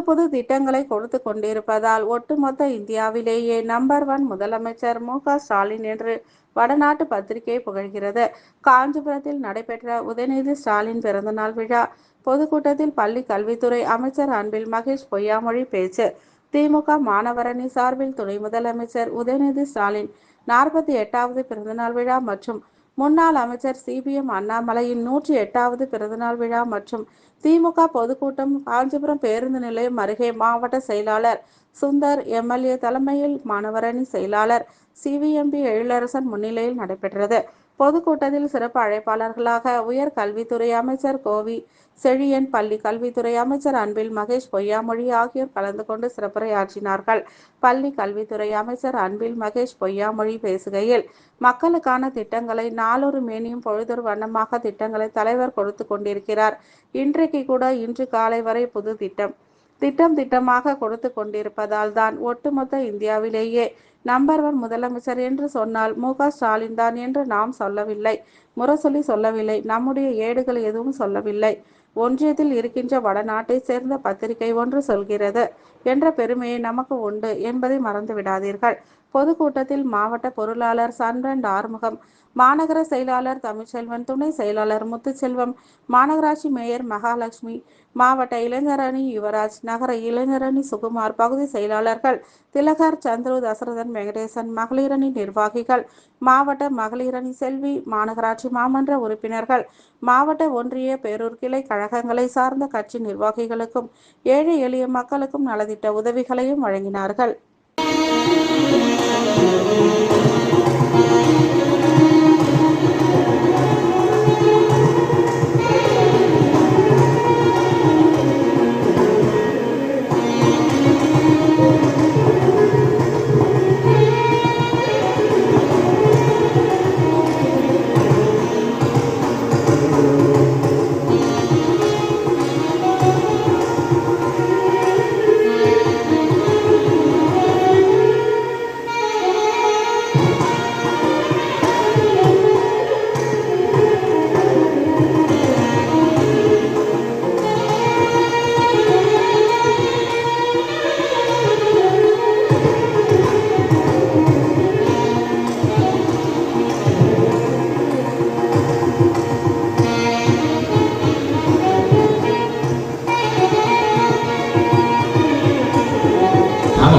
புது திட்டங்களை கொடுத்து கொண்டிருப்பதால் ஒட்டுமொத்த இந்தியாவிலேயே நம்பர் 1 முதலமைச்சர் மு.க.ஸ்டாலின் என்று வடநாட்டு பத்திரிகை புகழ்கிறது. காஞ்சிபுரத்தில் நடைபெற்ற உதயநிதி ஸ்டாலின் பிறந்தநாள் விழா பொதுக்கூட்டத்தில் பள்ளி கல்வித்துறை அமைச்சர் அன்பில் மகேஷ் பொய்யாமொழி பேச்சு. திமுக மாணவரணி சார்பில் துணை முதலமைச்சர் உதயநிதி ஸ்டாலின் 48வது பிறந்தநாள் விழா மற்றும் முன்னாள் அமைச்சர் சி.பி.எம். அண்ணாமலையின் 108வது பிறந்தநாள் விழா மற்றும் திமுக பொதுக்கூட்டம் காஞ்சிபுரம் பேருந்து நிலையம் அருகே மாவட்ட செயலாளர் சுந்தர், எம்.எல்.ஏ. தலைமையில் மாணவரணி செயலாளர் சி.வி.எம்.பி. எழிலரசன் முன்னிலையில் நடைபெற்றது. பொதுக்கூட்டத்தில் சிறப்பு அழைப்பாளர்களாக உயர் கல்வித்துறை அமைச்சர் கோவி செழியன், பள்ளி கல்வித்துறை அமைச்சர் அன்பில் மகேஷ் பொய்யாமொழி ஆகியோர் கலந்து கொண்டு சிறப்புரையாற்றினார்கள். பள்ளி கல்வித்துறை அமைச்சர் அன்பில் மகேஷ் பொய்யாமொழி பேசுகையில், மக்களுக்கான திட்டங்களை நாளொரு மேனியும் பொழுதொரு வண்ணமாக திட்டங்களை தலைவர் கொடுத்து கொண்டிருக்கிறார். இன்றைக்கு கூட இன்று காலை வரை புது திட்டமாக கொடுத்து கொண்டிருப்பதால் தான் ஒட்டுமொத்த இந்தியாவிலேயே நம்பர் 1 முதலமைச்சர் என்று சொன்னால் மு.க.ஸ்டாலின் தான் என்று நாம் சொல்லவில்லை, முரசொலி சொல்லவில்லை, நம்முடைய ஏடுகள் எதுவும் சொல்லவில்லை. ஒன்றியத்தில் இருக்கின்ற வடநாட்டை சேர்ந்த பத்திரிகை ஒன்று சொல்கிறது என்ற பெருமையை நமக்கு உண்டு என்பதை மறந்து விடாதீர்கள். பொதுக்கூட்டத்தில் மாவட்ட பொருளாளர் சன்ரண்ட் ஆறுமுகம், மாநகர செயலாளர் தமிழ்ச்செல்வன், துணை செயலாளர் முத்துச்செல்வம், மாநகராட்சி மேயர் மகாலட்சுமி, மாவட்ட இளைஞரணி யுவராஜ், நகர இளைஞரணி சுகுமார், பகுதி செயலாளர்கள் திலகர், சந்துரு, தசரதன், வெங்கடேசன், மகளிரணி நிர்வாகிகள், மாவட்ட மகளிரணி செல்வி, மாநகராட்சி மாமன்ற உறுப்பினர்கள், மாவட்ட ஒன்றிய பேரூர் கிளை கழகங்களை சார்ந்த கட்சி நிர்வாகிகளுக்கும் ஏழை எளிய மக்களுக்கும் நலத்திட்ட உதவிகளையும் வழங்கினார்கள்.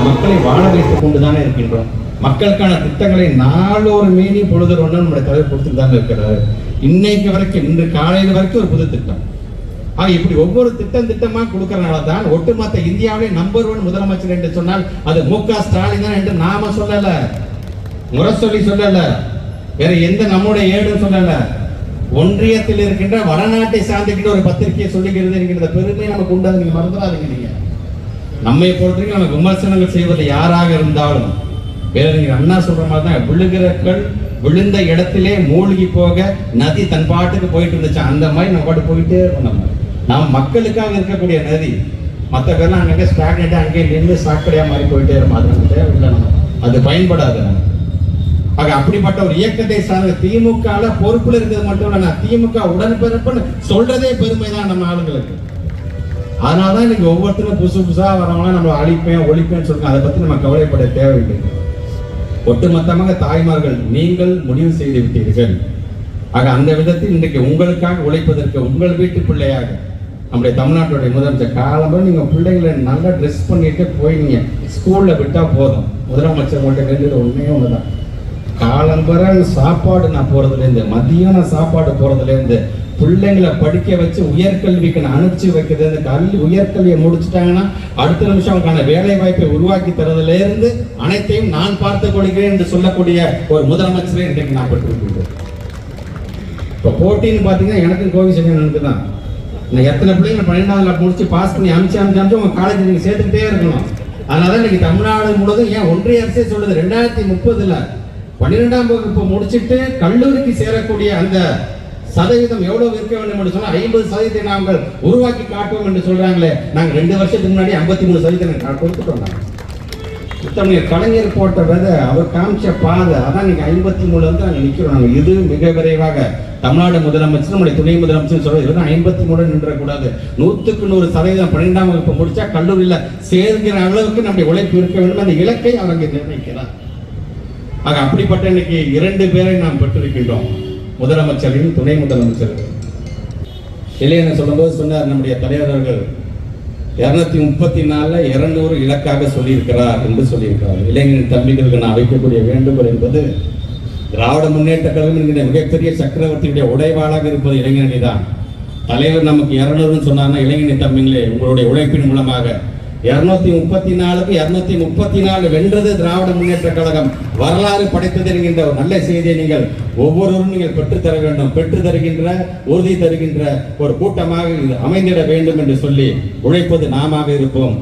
மக்களை வாழ வைத்துக் கொண்டுதானே இருக்கின்றோம். மக்களுக்கான திட்டங்களை நாளொரு மேனி பொழுதொரு ஒன்று நம்முடைய தலைவர் கொடுத்துட்டு தாங்க இருக்கிறாரு. இன்னைக்கு வரைக்கும், இன்று காலையில் வரைக்கும் ஒரு புது திட்டம். இப்படி ஒவ்வொரு திட்டமா கொடுக்கறனால தான் ஒட்டுமொத்த இந்தியாவிலே நம்பர் 1 முதலமைச்சர் என்று சொன்னால் அது மு.க.ஸ்டாலின் தான் என்று நாம சொல்லல, முரசொலி சொல்லல, வேற எந்த நம்முடைய ஏடும் சொல்லல. ஒன்றியத்தில் இருக்கின்ற வடநாட்டை சார்ந்திருக்கின்ற ஒரு பத்திரிகையை சொல்லுகிறது என்கிற பெருமை நமக்கு உண்டாது. நீங்க மறந்துடாதீங்க. நீங்க நம்மை பொறுத்தவரைக்கும் நமக்கு விமர்சனங்கள் செய்வது யாராக இருந்தாலும் பேரறிஞர் அண்ணா சொல்ற மாதிரி தான், விழுகிறக்கள் விழுந்த இடத்திலே மூழ்கி போக நதி தன் பாட்டுக்கு போயிட்டு இருந்துச்சு. அந்த மாதிரி நம்ம பாட்டு போயிட்டே இருக்கோம். நம்ம மக்களுக்காக இருக்கக்கூடிய நதி. மற்ற பேர்லாம் அங்கே ஸ்டாக்னேட்டா அங்கே நின்று சாக்கடையா மாதிரி போயிட்டே இருக்கும். அது நமக்கு தேவையில்லை, அது பயன்படாது. அப்படிப்பட்ட ஒரு இயக்கத்தை சார்ந்த திமுக பொறுப்புல இருக்கிறது மட்டும் இல்ல, திமுக உடன்பிறப்புன்னு சொல்றதே பெருமைதான் நம்ம ஆளுங்களுக்கு. அதனாலதான் இன்னைக்கு ஒவ்வொருத்தரும் புதுசா வரவங்களாம் நம்ம அழிப்பேன் ஒழிப்பேன்னு சொல்லுங்க. அதை பத்தி நம்ம கவலைப்பட தேவையில்லை. ஒட்டுமொத்தமாக தாய்மார்கள் நீங்கள் முடிவு செய்து விட்டீர்கள். அந்த விதத்தில் இன்றைக்கு உங்களுக்காக உழைப்பதற்கு உங்கள் வீட்டு பிள்ளையாக நம்முடைய தமிழ்நாட்டுடைய முதலமைச்சர் காலம்பரம் நீங்க பிள்ளைங்களை நல்லா ட்ரெஸ் பண்ணிட்டு போய் நீங்க ஸ்கூல்ல விட்டா போதும். முதலமைச்சர் உங்கள்கிட்ட கேட்டது உண்மையே ஒண்ணுதான். காலம்பர சாப்பாடு நான் போறதுலேருந்து, மதியான சாப்பாடு போறதுலேருந்து, பிள்ளைங்களை படிக்க வச்சு உயர்கல்விக்கு நான் அனுப்பிச்சு வைக்கிறது, உயர்கல்வியை முடிச்சுட்டாங்கன்னா அடுத்த நிமிஷம் அவங்களுக்கான வேலை வாய்ப்பை உருவாக்கி தரதுல இருந்து அனைத்தையும் நான் பார்த்துக் கொள்கிறேன் என்று சொல்லக்கூடிய ஒரு முதலமைச்சரை இன்றைக்கு நான் பெற்றிருக்கிறேன். இப்போ போட்டின்னு பார்த்தீங்கன்னா எனக்கும் கோவி செஞ்சு தான். எத்தனை பிள்ளைங்க 12ஆம் முடிச்சு பாஸ் பண்ணி அமிச்சு உங்க காலேஜ் நீங்க சேர்த்துக்கிட்டே இருக்கணும். அதனால இன்னைக்கு தமிழ்நாடு முழுவதும் ஏன் ஒன்றிய அரசே சொல்லுது 2030 12ஆம் வகுப்பு முடிச்சுட்டு கல்லூரிக்கு சேரக்கூடிய அந்த சதவீதம் எவ்வளவு இருக்க வேண்டும் என்று சொன்னா 50% நாங்கள் உருவாக்கி காட்டுவோம் என்று சொல்றாங்களே. நாங்க 2 வருஷத்துக்கு முன்னாடி 53% கொடுத்துட்டோம். கலைஞர் போட்ட விதை, அவர் காமிச்ச பாதை, அதான் நீங்க 53 வந்து நாங்கள் நிற்கிறோம். நாங்கள் இது மிக விரைவாக தமிழ்நாடு முதலமைச்சர், நம்முடைய துணை முதலமைச்சர் சொல்றது, இதெல்லாம் 53 நின்றக்கூடாது. 100% 12ஆம் வகுப்பு முடிச்சா கல்லூரியில சேர்க்கிற அளவுக்கு நம்முடைய உழைப்பு இருக்க வேண்டும். அந்த இலக்கை அவர் அங்கே நிர்ணயிக்கிறார். ஆக அப்படிப்பட்ட இன்னைக்கு 2 பேரை நாம் பெற்றிருக்கின்றோம், முதலமைச்சரையும் துணை முதலமைச்சர்கள். இல்லைன்னு சொல்லும்போது சொன்னார் நம்முடைய தலைவர் அவர்கள் 234 200 இலக்காக சொல்லியிருக்கிறார் என்று சொல்லியிருக்கிறார். இளைஞரின் தம்பிகளுக்கு நான் வைக்கக்கூடிய வேண்டுகோள் என்பது, திராவிட முன்னேற்ற கழகம் என்கிற மிகப்பெரிய சக்கரவர்த்தியுடைய உடைவாளாக இருப்பது இளைஞரணி தான். தலைவர் நமக்கு 200 சொன்னார்னா, இளைஞரணி தம்பிங்களே உங்களுடைய உழைப்பின் மூலமாக 234க்கு 234 வென்றது திராவிட முன்னேற்ற கழகம், வரலாறு படைத்தது என்கின்ற ஒரு நல்ல செய்தியை நீங்கள் ஒவ்வொருவரும் நீங்கள் பெற்றுத்தர வேண்டும். பெற்று தருகின்ற, உறுதி தருகின்ற ஒரு கூட்டமாக இது அமைந்திட வேண்டும் என்று சொல்லி உழைப்பது நாமாக இருப்போம்.